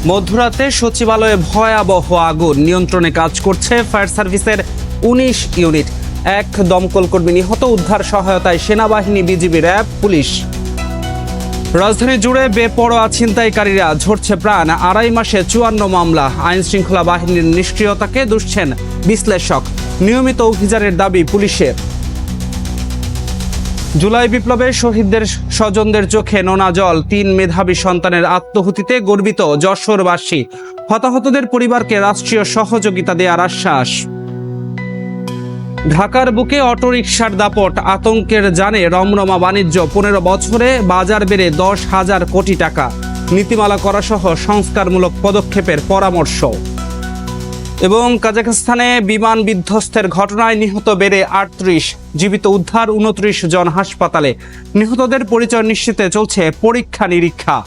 মধ্যরাতে সচিবালয়ে ভয়াবহ আগুন, নিয়ন্ত্রণে কাজ করছে ফায়ার সার্ভিসের ১৯ ইউনিট। এক দমকল কর্মী নিহত, উদ্ধার সহায়তায় সেনাবাহিনী, বিজিবি, র্যাব, পুলিশ। রাজধানী জুড়ে বেপরোয়া ছিনতাইকারীরা, ঝরছে প্রাণ। ২.৫ মাসে ৫৪ মামলা। আইন শৃঙ্খলা বাহিনীর নিষ্ক্রিয়তাকে দুষছেন বিশ্লেষক। নিয়মিত অভিযানের দাবি পুলিশের। জুলাই বিপ্লবে শহীদদের স্বজনদের চোখে নোনা জল। ৩ মেধাবী সন্তানের আত্মহুতিতে গর্বিত যশোরবাসী। হতাহতদের পরিবারকে রাষ্ট্রীয় সহযোগিতা দেওয়ার আশ্বাস। ঢাকার বুকে অটোরিকশার দাপট, আতঙ্কের জানে রমরমা বাণিজ্য। ১৫ বছরে বাজার বেড়ে ১০,০০০ কোটি টাকা। নীতিমালা করা সহ সংস্কারমূলক পদক্ষেপের পরামর্শ। এবং কাজাখস্তানে বিমান বিধ্বস্তের ঘটনায় নিহত বেড়ে ৩৮, জীবিত উদ্ধার ২৯ জন হাসপাতালে। নিহতদের পরিচয় নিশ্চিতে চলছে পরীক্ষা নিরীক্ষা।